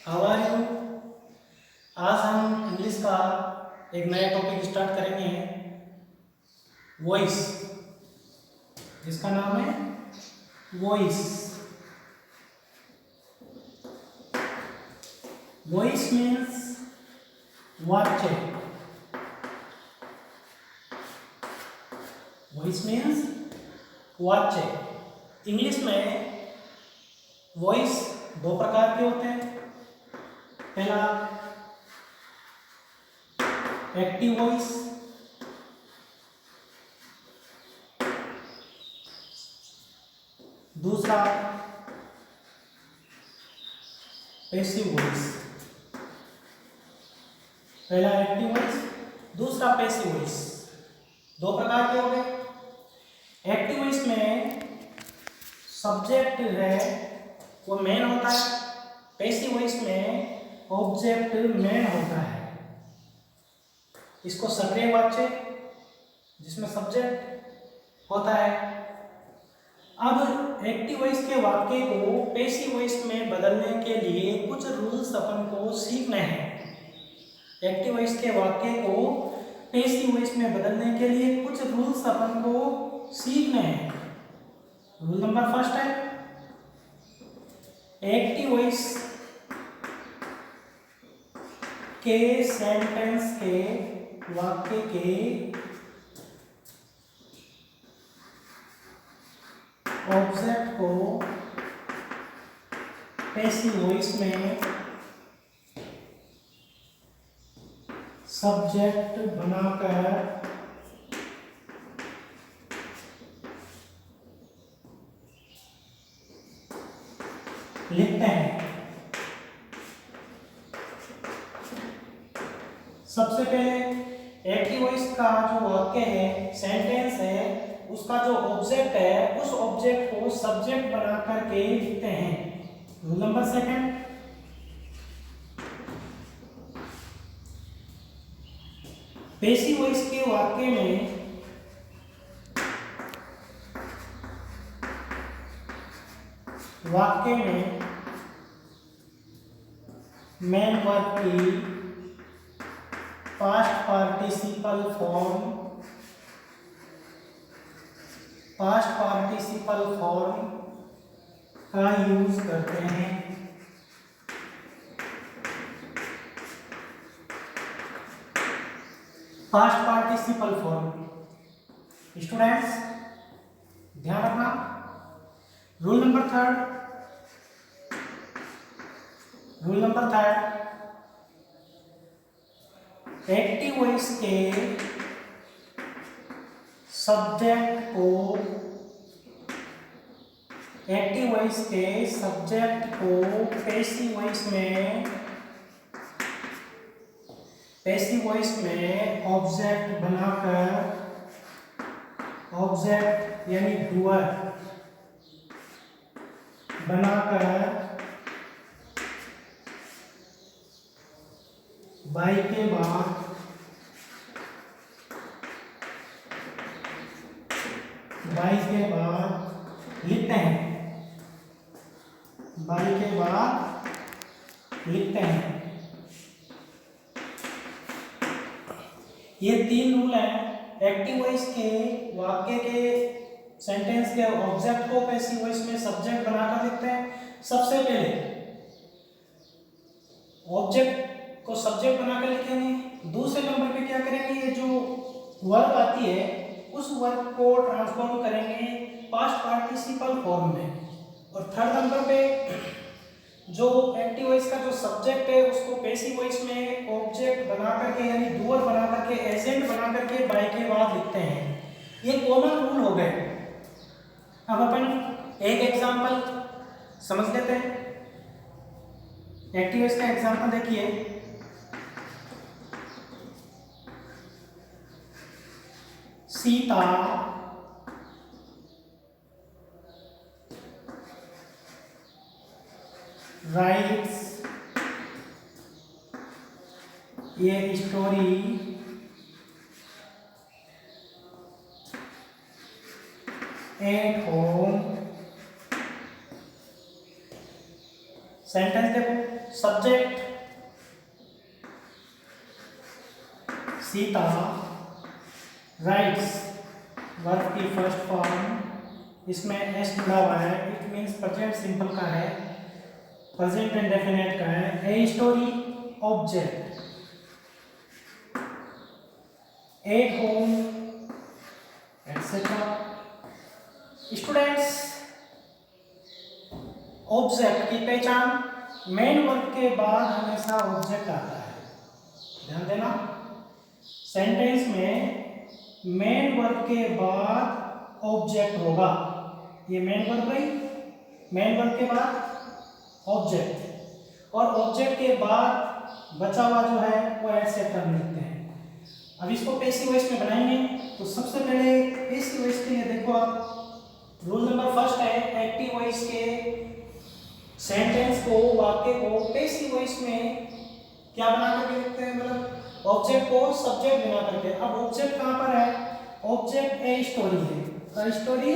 How are you. आज हम English का एक नया टॉपिक स्टार्ट करेंगे, वॉइस, जिसका नाम है वॉइस। वॉइस मीन्स वाच्य। वॉइस मीन्स वाच्य। इंग्लिश में वॉइस दो प्रकार के होते हैं। पहला एक्टिव वॉइस, दूसरा पैसिव वॉइस। पहला एक्टिव वॉइस, दूसरा पैसिव वॉइस। दो प्रकार के हो गए। एक्टिव वॉइस में सब्जेक्ट है वो मेन होता है, पैसिव वॉइस में ऑब्जेक्ट मेन होता है। इसको सक्रिय वाच्य, जिसमें सब्जेक्ट होता है। अब एक्टिव वॉइस के वाक्य को पैसिव वॉइस में बदलने के लिए कुछ रूल्स अपन को सीखने हैं। एक्टिव वॉइस के वाक्य को पैसिव वॉइस में बदलने के लिए कुछ रूल्स अपन को सीखने हैं। रूल नंबर फर्स्ट है, एक्टिव वॉइस के सेंटेंस के वाक्य के ऑब्जेक्ट को पैसिव वॉइस में सब्जेक्ट बनाकर लिखते हैं। सबसे पहले एक्टिव वॉइस का जो वाक्य है, सेंटेंस है, उसका जो ऑब्जेक्ट है, उस ऑब्जेक्ट को सब्जेक्ट बना करके लिखते हैं। Rule number second, passive voice के वाक्य में मेन वर्ब की पास्ट पार्टिसिपल फॉर्म का यूज करते हैं। पास्ट पार्टिसिपल फॉर्म, स्टूडेंट्स ध्यान रखना। Rule number third, active voice के सब्जेक्ट को पैसिव वॉइस में ऑब्जेक्ट यानी डूअर बनाकर बाई के बाद लिखते हैं। ये तीन रूल हैं एक्टिव वॉइस के वाक्य के सेंटेंस के ऑब्जेक्ट को पैसिव वॉइस में सब्जेक्ट बनाकर लिखते हैं। सबसे पहले ऑब्जेक्ट को सब्जेक्ट बनाकर लिखेंगे। दूसरे नंबर पे क्या करेंगे, ये जो वर्ब आती है उस वर्ब को ट्रांसफॉर्म करेंगे पास्ट पार्टिसिपल फॉर्म में। और थर्ड नंबर पे जो एक्टिव वॉइस का जो सब्जेक्ट है उसको पैसिव वॉइस में ऑब्जेक्ट बना करके यानी डूअर बना करके, एजेंट बना करके बाय के बाद लिखते हैं। ये कॉमन रूल हो गए। अब अपन एक एग्जांपल समझ लेते हैं। एक्टिव वॉइस का एग्जांपल देखिए, Sita writes a story at home। Sentence देखो, सब्जेक्ट सीता राइट्स वर्ब की फर्स्ट फॉर्म, इसमें एस जुड़ा हुआ है, इट मीन्स प्रेजेंट सिंपल का है, प्रेजेंट इंडेफिनिट का है। A story object, at home etcetera. Students object की पहचान, मेन वर्ब के बाद हमेशा ऑब्जेक्ट आता है, ध्यान देना। सेंटेंस में मेन वर्ब के बाद ऑब्जेक्ट होगा, ये मेन वर्ब रही, मेन वर्ब के बाद ऑब्जेक्ट, और ऑब्जेक्ट के बाद बचा हुआ जो है वो एटसेट्रा लिखते हैं। अब इसको पैसिव वॉइस में बनाएंगे, तो सबसे पहले पैसिव वॉइस के लिए देखो आप रूल नंबर फर्स्ट है, एक्टिव वॉइस के सेंटेंस को, वाक्य को पैसिव वॉइस में क्या बना करके लिखते हैं, मतलब ऑब्जेक्ट को सब्जेक्ट बना करके। अब ऑब्जेक्ट कहाँ पर है, ऑब्जेक्ट ए स्टोरी है, स्टोरी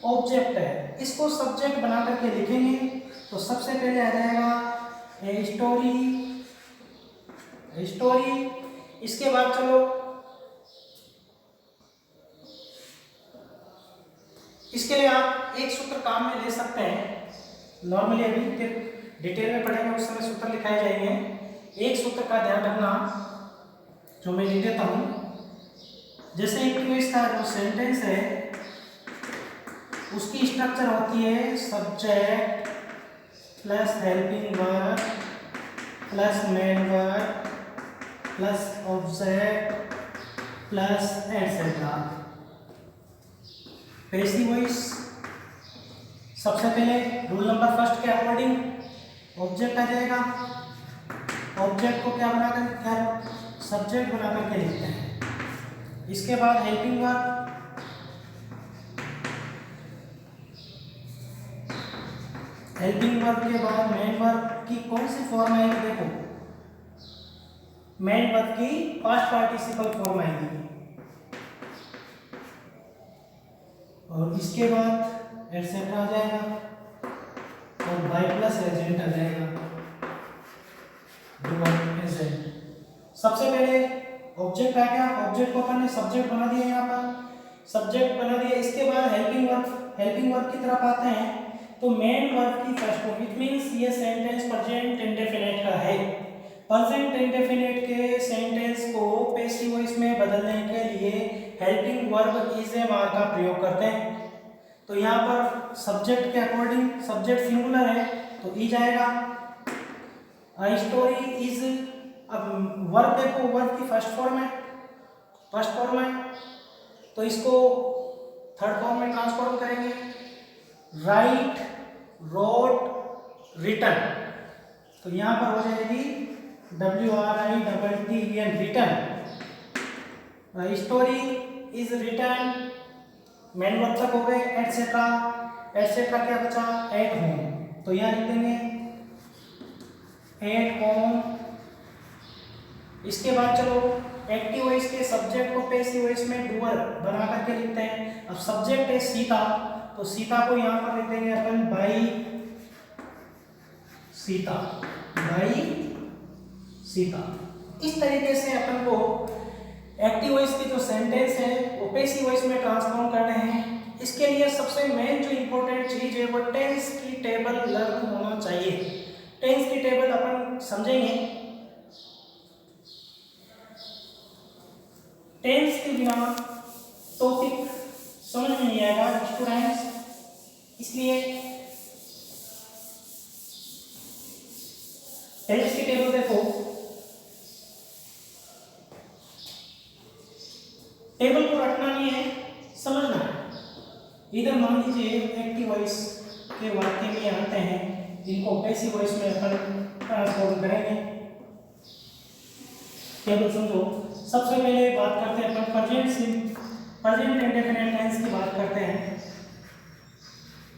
ऑब्जेक्ट है, इसको सब्जेक्ट बना करके लिखेंगे तो सबसे पहले आ जाएगा ए स्टोरी, स्टोरी। इसके बाद चलो इसके लिए आप एक सूत्र काम में ले सकते हैं, नॉर्मली अभी फिर डिटेल में पढ़ेंगे उस समय सूत्र लिखाए जाएंगे। एक सूत्र का ध्यान रखना जो मैं लिख देता हूँ, जैसे एक्टिव वॉइस का जो सेंटेंस है उसकी स्ट्रक्चर होती है subject plus helping verb plus main verb plus object plus etcetera. Passive voice सबसे पहले रूल नंबर फर्स्ट के अकॉर्डिंग ऑब्जेक्ट आ जाएगा, ऑब्जेक्ट को क्या बनाकर, क्या सब्जेक्ट बना करके लिखते हैं। इसके बाद हेल्पिंग वर्ब, हेल्पिंग वर्ब के बाद मेन वर्ब की कौन सी फॉर्म आएगी, देखो मेन वर्ब की पास्ट पार्टिसिपल फॉर्म आएगी, और इसके बाद एटसेट्रा आ जाएगा और बाय प्लस एजेंट आ जाएगा, एजेंट। सबसे पहले ऑब्जेक्ट आ गया, ऑब्जेक्ट को अपन ने सब्जेक्ट बना दिया, यहाँ पर सब्जेक्ट बना दिया। इसके बाद हेल्पिंग वर्ब, हेल्पिंग वर्ब की तरफ आते हैं तो मेन वर्ब की फर्स्ट फॉर्म, इट मींस ये सेंटेंस प्रेजेंट इंडेफिनिट का है। प्रेजेंट इंडेफिनिट के सेंटेंस को पैसिव वॉइस में बदलने के लिए हेल्पिंग वर्ब इज ए मार का प्रयोग करते हैं। तो यहाँ पर सब्जेक्ट के अकॉर्डिंग, सब्जेक्ट सिंगुलर है तो इज आएगा, अ स्टोरी इज। अब वर्ब देखो, वर्ब की फर्स्ट फॉर्म है, फर्स्ट फॉर्म है तो इसको थर्ड फॉर्म में ट्रांसफॉर्म करेंगे, राइट रोट रिटन, तो यहाँ पर हो जाएगी WRITTEN written. Story is written, main verb तक हो गए, एटसेट्रा, एटसेट्रा क्या बचा, एट होम, तो यहाँ लिख देंगे एट होम। इसके बाद चलो एक्टिव वॉइस के सब्जेक्ट को पैसिव वॉइस में डूअर बना करके लिखते हैं। अब सब्जेक्ट है सीता, तो सीता को यहाँ पर लिख देंगे अपन बाई सीता, बाई सीता। इस तरीके से अपन को एक्टिव वॉइस की जो सेंटेंस है वो पैसिव वॉइस में ट्रांसफॉर्म करने हैं। इसके लिए सबसे मेन जो इंपॉर्टेंट चीज है वो टेंस की टेबल लर्न होना चाहिए। टेंस की टेबल अपन समझेंगे, टेंस के बिना टॉपिक समझ में नहीं आएगा स्टूडेंट्स, इसलिए टेंस की टेबल देखो, टेबल को रखना नहीं है, समझना है। इधर मान लीजिए एक्टिव वॉइस के वाक्य में आते हैं जिनको पैसिव वॉइस में अपन ट्रांसफॉर्म करेंगे। टेबल समझो, सबसे पहले बात करते हैं अपन प्रेजेंट इंडेफिनिट टेंस की बात करते हैं।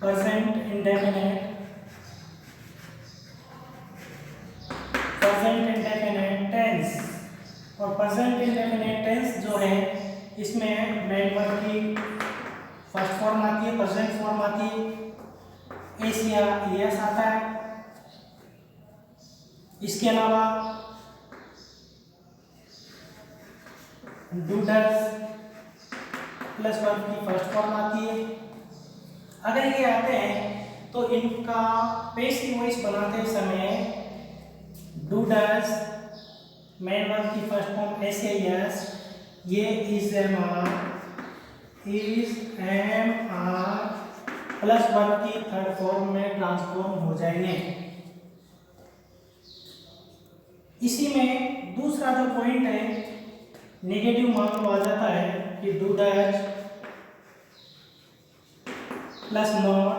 प्रेजेंट इंडेफिनिट टेंस, और प्रेजेंट इंडेफिनिट टेंस जो है इसमें मेन वर्ब की फर्स्ट फॉर्म आती है, प्रेजेंट फॉर्म आती है, एस या एस आता है, इसके अलावा डू डज प्लस वर्ब की फर्स्ट फॉर्म आती है। अगर ये आते हैं तो इनका पैसिव वॉइस बनाते समय डू डज मेन वर्ब की फर्स्ट फॉर्म ऐसे यस, ये is am are plus verb की थर्ड फॉर्म में ट्रांसफॉर्म हो जाएंगे। इसी में दूसरा जो पॉइंट है नेगेटिव मान लो आ जाता है कि do dash plus not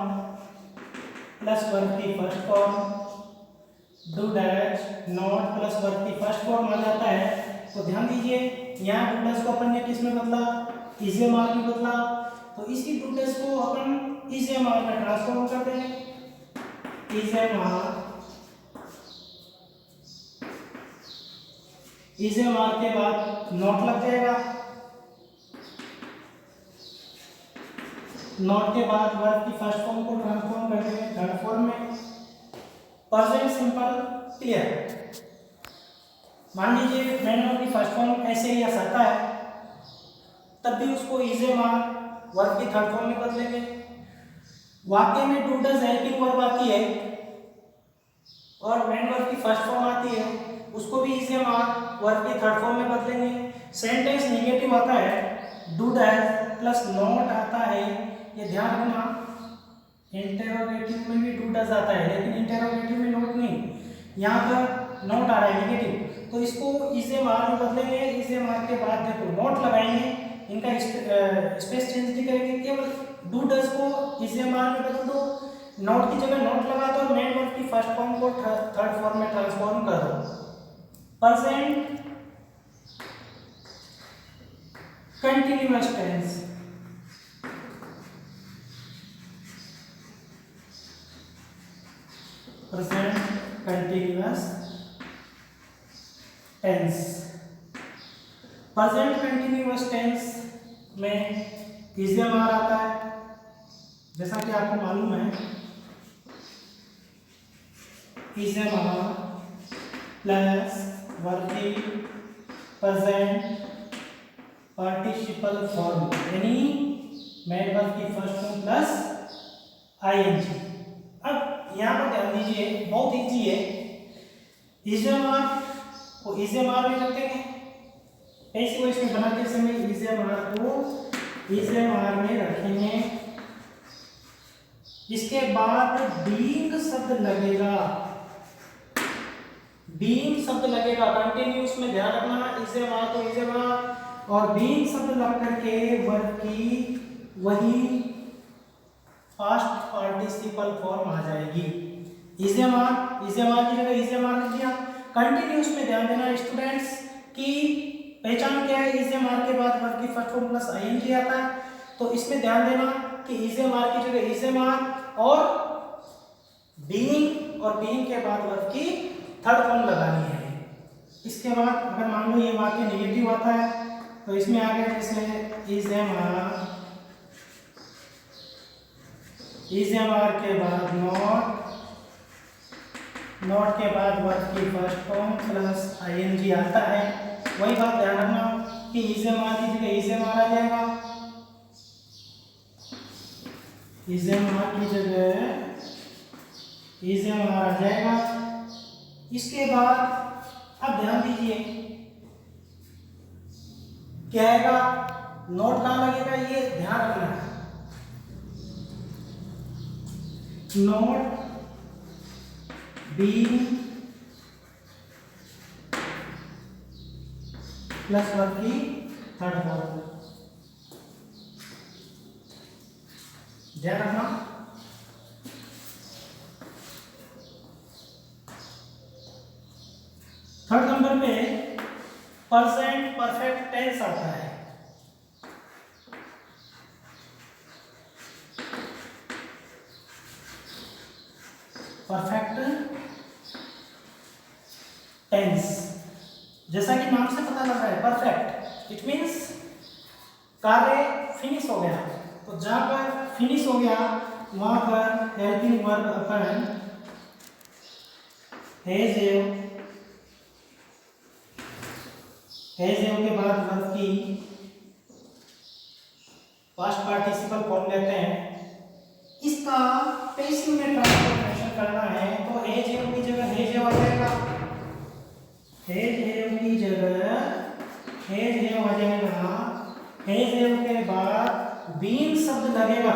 plus verb की first form, do dash not plus verb की फर्स्ट फॉर्म आ जाता है। तो ध्यान दीजिए यहाँ डू डैश को अपन ने किस में बदला, इज एम आर में बदला। तो इसी डू डैश को अपन इज एम आर में ट्रांसफॉर्म कर देंगे। इज एम आर के बाद नॉट लग जाएगा, नॉट के बाद वर्ब की फर्स्ट फॉर्म को ट्रांसफॉर्म कर देंगे थर्ड फॉर्म में। Present simple clear. मान लीजिए मैंने वर्ब की फर्स्ट फॉर्म ऐसे ही आता है, तब भी उसको इज एम आर वर्ब की थर्ड फॉर्म में बदलेंगे। वाक्य में डू डज हेल्पिंग वर्ब आती है और मेन वर्ब की फर्स्ट फॉर्म आती है, उसको भी इज एम आर वर्ब की थर्ड फॉर्म में बदलेंगे। सेंटेंस नेगेटिव आता है, डू डज प्लस नॉट आता है, ये ध्यान रखना। इंटेरोगेटिव में भी डू डज आता है लेकिन इंटेरोगेटिव में नॉट नहीं, यहाँ पर नॉट आ रहा है नेगेटिव, तो इसको इज एम आर में बदलेंगे। इज एम आर के बाद देखो नॉट लगाएंगे, इनका स्पेस चेंज नहीं करेंगे, केवल डू डज को इज एम आर में बदल दो, नॉट की जगह नॉट लगा दो, मेन वर्ब की फर्स्ट फॉर्म को थर्ड फॉर्म में ट्रांसफॉर्म कर दो। Present continuous tense, present continuous tense. Present continuous tense में इज एम आर आता है, जैसा कि आपको मालूम है is am are plus verb की प्रेजेंट पार्टिसिपल फॉर्म यानी मेन वर्ब की फर्स्ट फॉर्म प्लस आईएनजी। अब यहाँ पर ध्यान दीजिए बहुत इजी है, इज एम आर को इज एम आर में रख देंगे, ऐसे वॉइस में बनाते समय इज एम आर को इज एम आर में रखेंगे। इसके बाद बीइंग शब्द लगेगा, बीइंग शब्द लगेगा कंटिन्यूअस में, ध्यान रखना इज एम आर तो इज एम आर और बीइंग शब्द लग करके वर्ब की वही पास्ट पार्टिसिपल फॉर्म आ जाएगी। इज एम आर की जगह इज एम आर लिख दिया। कंटिन्यूअस में ध्यान देना स्टूडेंट्स की पहचान क्या है, इज एम आर के बाद वर्ब की फर्स्ट फॉर्म प्लस आईएनजी आता है, तो इसमें ध्यान देना कि इज एम आर की जगह इज एम आर और बीइंग के बाद वर्ब की थर्ड फॉर्म लगानी है। इसके बाद अगर मान लो ये वाक्य नेगेटिव आता है तो इसमें आगे जैसे इज एम आर के बाद नॉट के बाद वर्ब की फर्स्ट फॉर्म प्लस आईएनजी आता है। वही बात ध्यान रखना कि इज एम आर की जगह इज एम आर आ जाएगा, इज एम आर की जगह इज एम आर आ जाएगा। इसके बाद अब ध्यान दीजिए क्या आएगा, नोट कहाँ लगेगा ये ध्यान रखना है। नोट बीइंग प्लस वर्ब की थर्ड फॉर्म, ध्यान रखना। थर्ड नंबर पे प्रेजेंट परफेक्ट टेंस आता है। परफेक्ट टेंस जैसा कि नाम से पता लग रहा है परफेक्ट, इट मीन्स कार्य फिनिश हो गया। तो जहां पर फिनिश हो गया वहां पर helping verb upon has has have के बाद वर्ब की पास्ट पार्टिसिपल फॉर्म लेते हैं। इसका पैसिव में ट्रांसफॉर्मेशन करना है तो हैज हैव की जगह हैज हैव आ जाएगा, हैज हैव की जगह हैज हैव आ जाएगा। हैज हैव के बाद बीन शब्द लगेगा,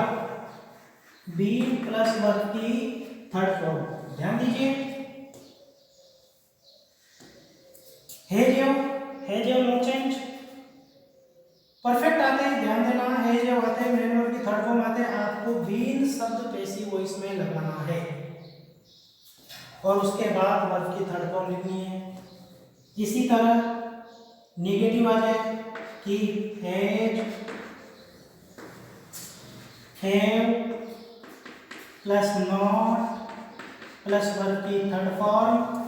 बीन प्लस वर्ब की थर्ड फॉर्म। ध्यान दीजिए, has have no change, perfect आते हैं, ध्यान देना, हैज हैव आते हैं, मेन वर्ब की थर्ड फॉर्म आते हैं। आपको बीन शब्द पैसिव वॉइस में लगाना है और उसके बाद वर्ब की थर्ड फॉर्म लिखनी है। इसी तरह नेगेटिव आ जाए कि has have plus not plus verb की थर्ड फॉर्म,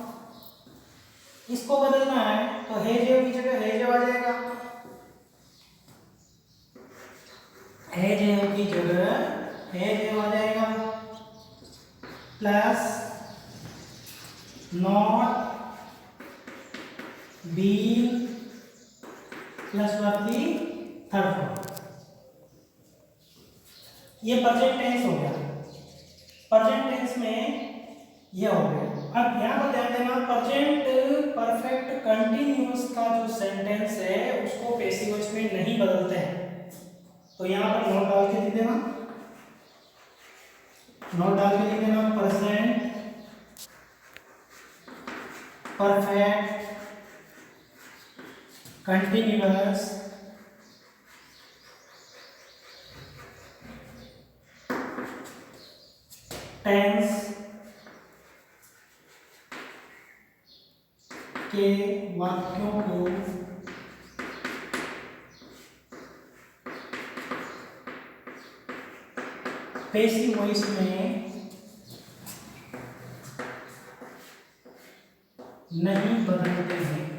इसको बदलना है तो हैज हैव की जगह हैज हैव आ जाएगा, हैज हैव की जगह हैज हैव आ जाएगा plus not been plus verb की थर्ड फॉर्म। ये प्रेजेंट टेंस हो गया, प्रेजेंट टेंस में ये हो गया। अब यहाँ पर ध्यान देना, प्रेजेंट परफेक्ट कंटिन्यूअस का जो सेंटेंस है उसको पैसिव वॉइस में नहीं बदलते हैं। तो यहाँ पर नोट डाल के लिख देना, नोट डाल के लिख देना, प्रेजेंट परफेक्ट कंटिन्यूअस टेंस के वाक्यों को पैसिव वॉइस में नहीं बदलते हैं।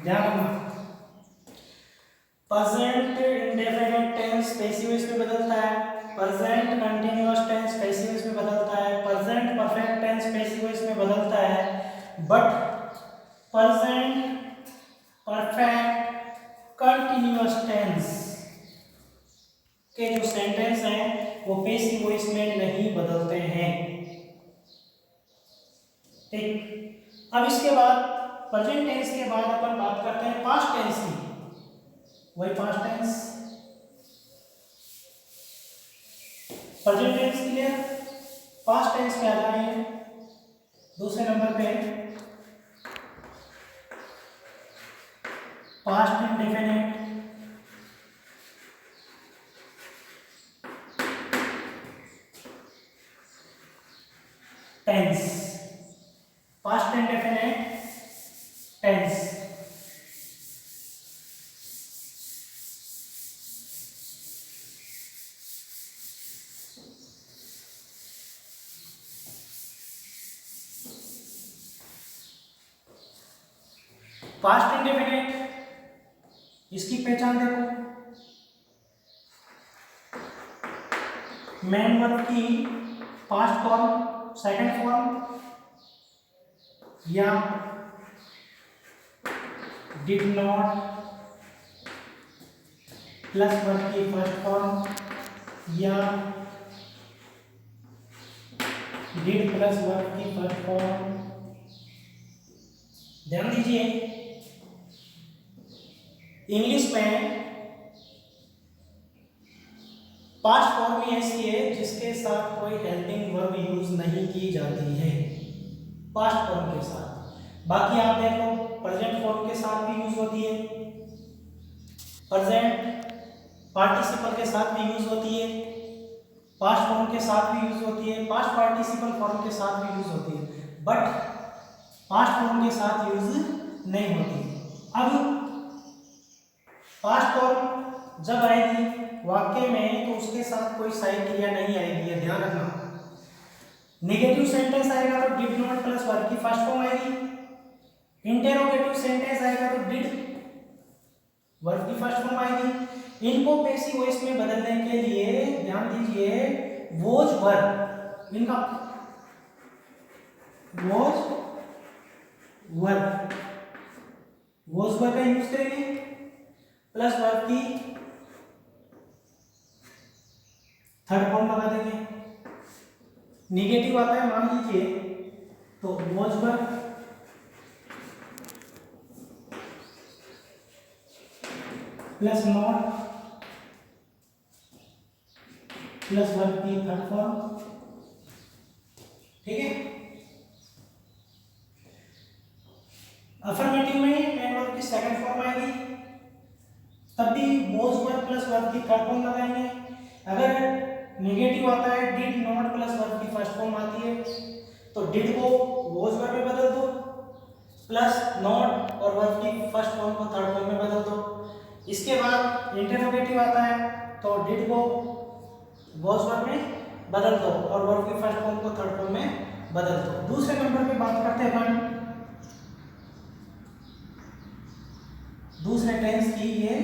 ध्यान रखना, present indefinite tense passive voice में बदलता है, present continuous tense passive voice में बदलता है, present perfect tense passive voice में बदलता है, but present perfect continuous tense के जो सेंटेंस हैं वो पैसिव वॉइस में नहीं बदलते हैं। ठीक, अब इसके बाद प्रेजेंट टेंस के बाद अपन बात करते हैं पास्ट टेंस की। वही past tense, present tense clear, past tense पे आ जाएंगे दूसरे नंबर पे past indefinite tense, past indefinite tense. Past indefinite, इसकी पहचान देखो, मेन वर्ब की पास्ट फॉर्म सेकंड फॉर्म या डिड नॉट प्लस वर्ब की फर्स्ट फॉर्म या डिड प्लस वर्ब की फर्स्ट फॉर्म। ध्यान दीजिए, इंग्लिश में पास्ट फॉर्म ही ऐसी है जिसके साथ कोई हेल्पिंग वर्ब यूज नहीं की जाती है, पास्ट फॉर्म के साथ। बाकी आप देखो प्रेजेंट फॉर्म के साथ भी यूज होती है, प्रेजेंट पार्टिसिपल के साथ भी यूज होती है, पास्ट फॉर्म के साथ भी यूज होती है, पास्ट पार्टिसिपल फॉर्म के साथ भी यूज होती है, बट पास्ट फॉर्म के साथ यूज नहीं होती। अब पास्ट फॉर्म जब आएगी वाक्य में तो उसके साथ कोई सहायक क्रिया नहीं आएगी, ये ध्यान रखना। नेगेटिव सेंटेंस आएगा तो डिड नॉट प्लस वर्ब की फर्स्ट फॉर्म आएगी, इंटेरोगेटिव सेंटेंस आएगा तो डिड वर्ब की फर्स्ट फॉर्म आएगी। इनको पैसिव वॉइस में बदलने के लिए ध्यान दीजिए, वोज वर्ब, इनका वोज वर्ब, वॉज वर्ब का यूज करेंगे प्लस वर्ब की थर्ड फॉर्म लगा देंगे। निगेटिव आता है मान लीजिए तो was verb plus not plus verb की थर्ड फॉर्म। ठीक है, अफर्मेटिव में मेन वर्ब की सेकंड फॉर्म आएगी, तब भी वॉज वर्ब प्लस वर्ब की थर्ड फॉर्म लगाएंगे। अगर नेगेटिव आता है डिड नॉट प्लस वर्ब की फर्स्ट फॉर्म आती है तो डिड को वॉज वर्ब में बदल दो प्लस नॉट और वर्ब की फर्स्ट फॉर्म को थर्ड फॉर्म में बदल दो। इसके बाद इंटरोगेटिव आता है तो डिड को वॉज वर्ब में बदल दो और वर्ब की फर्स्ट फॉर्म को थर्ड फॉर्म में बदल दो। दूसरे नंबर पे बात करते हैं अपन दूसरे टेंस की, ये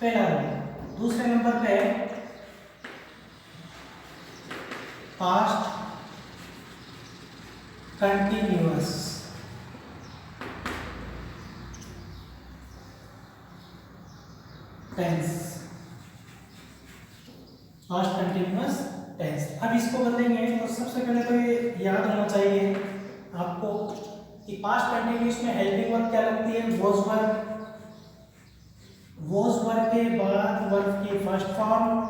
पहला है। दूसरे नंबर पे past continuous tense, past continuous tense. अब इसको बदलेंगे तो सबसे पहले तो ये याद होना चाहिए आपको कि पास्ट कंटिन्यूअस में हेल्पिंग वर्ब क्या लगती है, वॉज वर्ब। वॉज वर्ब के बाद वर्ब की first form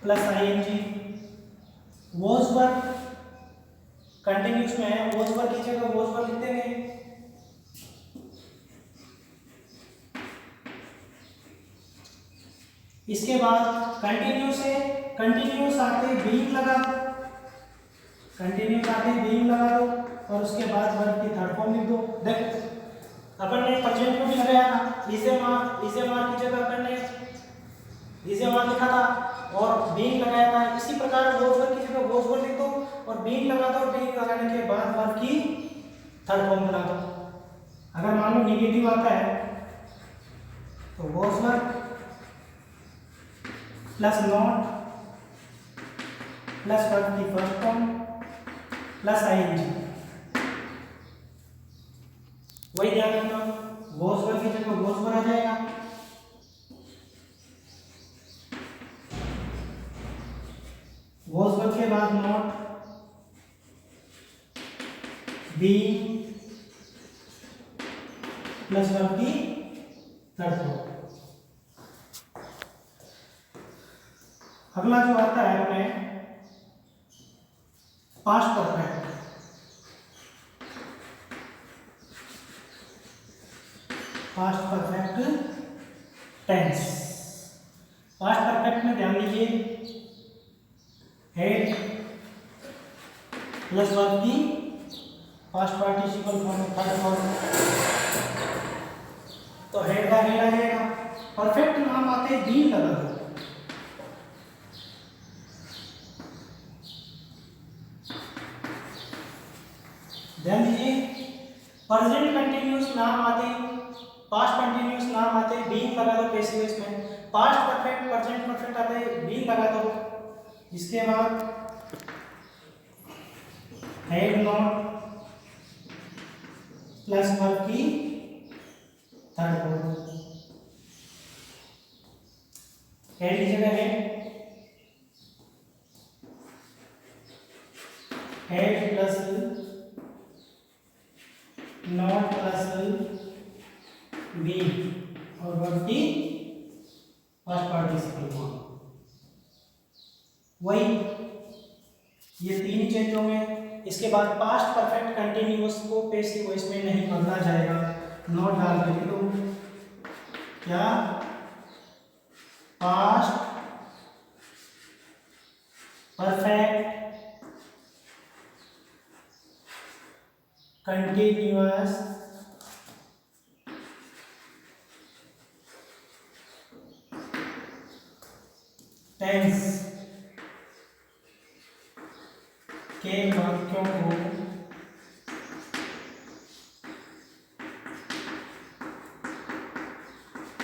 plus ING. Was verb continuous में है, वॉज वर्ब की जगह वॉज वर्ब लिख देंगे। इसके बाद कंटिन्यूअस है, कंटिन्यूअस आते बीइंग लगा दो, कंटिन्यूअस आते बीइंग लगा दो और उसके बाद वर्ब की थर्ड फॉर्म लिख दो। देखो अपन ने प्रेजेंट को भी लगाया था, इसे मार की जगह अपन ने इसे मार लिखा था और बीइंग लगाया था। इसी प्रकार वॉज वर्ब की जगह वॉज वर्ब लिख दो और बीइंग लगा दो, बीइंग लगाने के बाद वर्ब की थर्ड फॉर्म बना दो। अगर मान लो नेगेटिव आता है तो was verb plus not plus verb की फर्स्ट फॉर्म प्लस आईएनजी। वही ध्यान रखना, वॉज वर्ब की जगह वॉज वर्ब आ जाएगा। वॉज वर्ब के बाद नॉट बी प्लस वर्ब की थर्ड फॉर्म। अगला जो आता है अपने past perfect. Past perfect tense, past perfect में ध्यान दीजिए हेड प्लस वर्ब की past participle form third form, तो हेड का हेड आ जाएगा। परफेक्ट नाम आते हैं बीइंग लगा दो, ध्यान दीजिए प्रेजेंट कंटिन्यूअस नाम आते हैं, पास्ट कंटिन्यूअस नाम आते हैं बीइंग लगा दो पैसिव वॉइस में। पास्ट परफेक्ट प्रेजेंट परफेक्ट आते हैं बीइंग लगा दो। इसके बाद हैड नॉट प्लस वर्ब की थर्ड फॉर्म, हैड की जगह had plus not plus be और वर्ब की फर्स्ट पार्टिसिपल फॉर्म। वही ये तीन चेंज होंगे। इसके बाद पास्ट परफेक्ट कंटिन्यूअस को पैसिव वॉइस में नहीं बदला जाएगा, नॉट डाल के लिख दो। क्या पास्ट परफेक्ट कंटिन्यूअस टेंस के वाक्यों को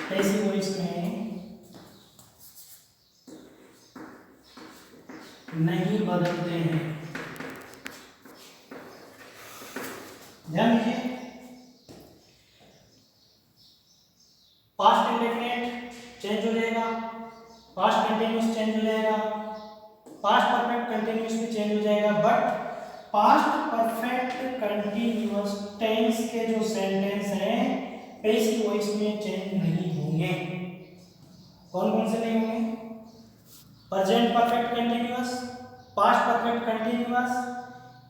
पैसिव वॉइस में नहीं बदलते हैं। ध्यान दीजिए, पास्ट इंडेफिनिट चेंज हो जाएगा, पास्ट कंटिन्यूअस चेंज हो जाएगा, पास्ट परफेक्ट कंटिन्यूअस भी चेंज हो जाएगा, but past perfect continuous tense के जो सेंटेंस हैं पैसिव वॉइस में चेंज नहीं होंगे। कौन कौन से नहीं होंगे? Present perfect continuous, past perfect continuous,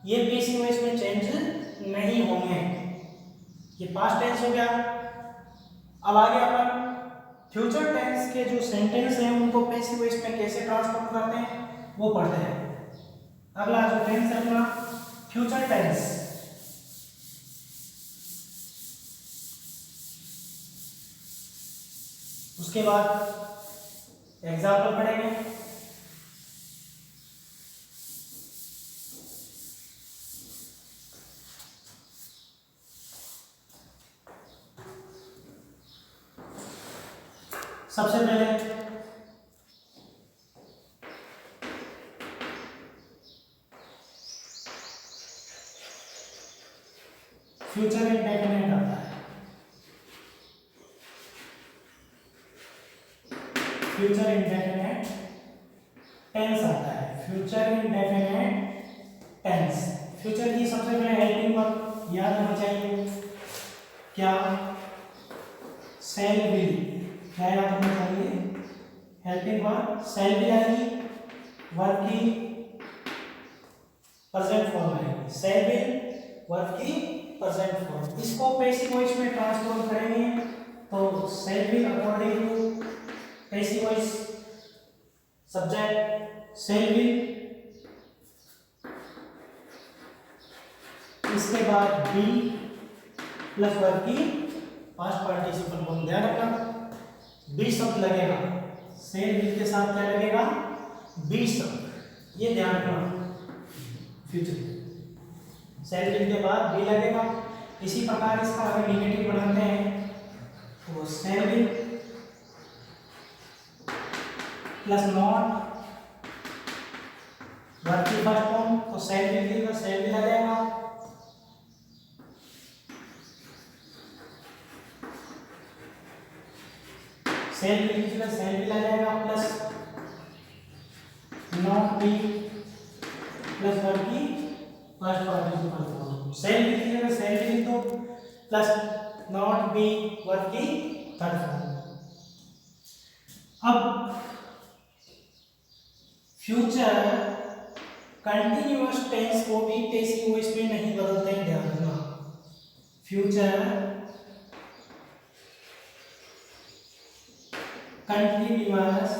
ये पैसिव वॉइस में चेंज नहीं होंगे। ये पास्ट टेंस हो गया। अब आगे अपन फ्यूचर टेंस के जो सेंटेंस हैं उनको पैसिव वॉइस में कैसे ट्रांसफॉर्म करते हैं वो पढ़ते हैं। अगला जो टेंस है अपना फ्यूचर टेंस। उसके बाद एग्जाम्पल पढ़ेंगे। सबसे पहले फ्यूचर इंडेफिनिट आता है। फ्यूचर इंडेफिनिट टेंस आता है। Future indefinite tense. फ्यूचर की सबसे पहले हेल्पिंग वर्ब याद होना चाहिए। क्या? Shall will. क्या याद होना चाहिए? हेल्पिंग वर्ब शैल विल आएगी, वर्ब की प्रेजेंट फॉर्म आएगी। शैल विल वर्ब की प्रेजेंट फॉर्म। इसको पैसिव वॉइस में ट्रांसफॉर्म करेंगे तो shall will according to passive voice subject shall will, इसके बाद बी प्लस वर्ब की पास्ट पार्टिसिपल फॉर्म। ध्यान रखना बी शब्द लगेगा, शैल विल के साथ क्या लगेगा? बी शब्द, ये ध्यान रखना। फ्यूचर शैल विल के बाद बी लगेगा। इसी प्रकार इसका अगर निगेटिव बनाते हैं तो shall will plus not verb की फर्स्ट फॉर्म, तो शैल विल की जगह शैल विल आ जाएगा। शैल विल की जगह शैल विल आ जाएगा plus not be plus verb की first participle form. Shall will की जगह शैल विल तो प्लस नॉट बी वर्ब की थर्ड फॉर्म। अब फ्यूचर कंटिन्यूअस टेंस को भी पैसिव वॉइस में नहीं बदलते हैं, ध्यान रखना। फ्यूचर कंटिन्यूअस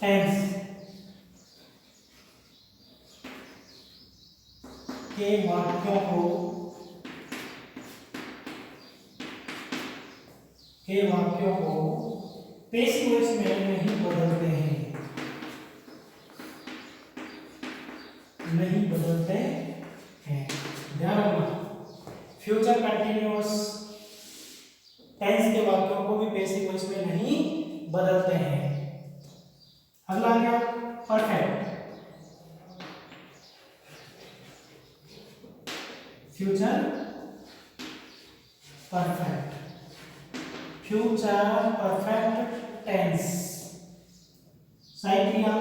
टेंस के वाक्यों को पैसिव वॉइस में नहीं बदलते हैं, नहीं बदलते हैं। ध्यान रखना फ्यूचर कंटिन्यूअस टेंस के वाक्यों को भी पैसिव वॉइस में नहीं बदलते हैं। अगला आ गया perfect. Future perfect. Future perfect tense सही क्रिया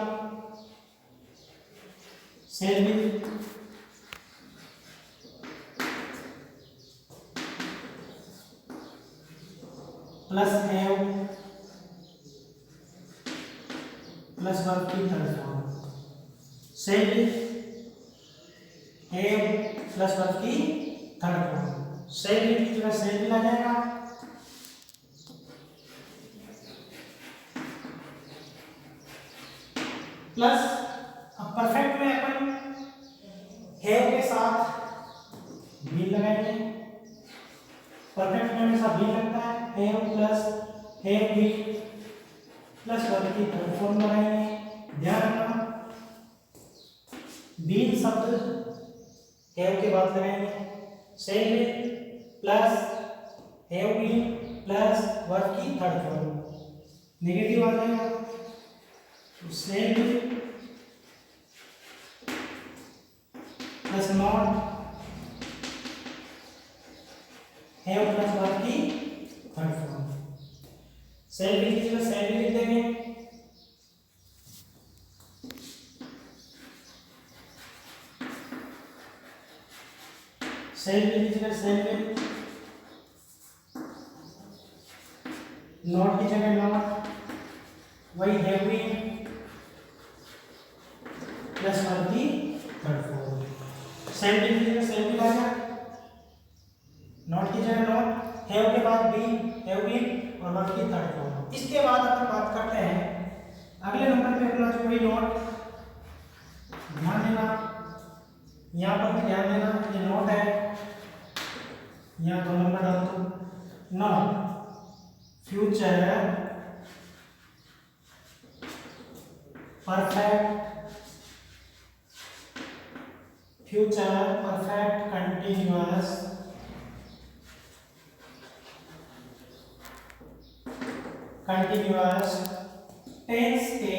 shall will plus have plus verb की third form. Shall will have plus verb की थर्ड फॉर्म। शैल विल की जगह शैल विल आ जाएगा प्लस अब परफेक्ट में अपन हैव के साथ बी लगाएंगे। परफेक्ट में हमेशा बी लगता है। Have plus have be plus verb की थर्ड फॉर्म लगाएंगे। ध्यान रखना बीन शब्द हैव के बाद लगाएंगे। Shall will plus have been plus verb की थर्ड फॉर्म। नेगेटिव आ जाएगा तो shall will plus not have plus verb की थर्ड फॉर्म। सेल भी कीजिएगा, सेल भी लिख देंगे। सेल भी कीजिएगा, सेल में नॉट की जगह नॉट, वही हैव बीन प्लस वर्ब की थर्ड फॉर्म। सेल भी कीजिएगा, सेल भी लाएगा, नॉट की जगह नॉट, हैव के बाद बीन, हैव बीन और वर्ब की थर्ड फॉर्म। इसके बाद अपन बात करते हैं अगले नंबर पे अपना जो भी नॉट, ध्यान देना यहाँ पर भी ध्यान देना, ये नॉट है, यहाँ 2 नंबर डाल दो। Not future perfect, future perfect continuous tense के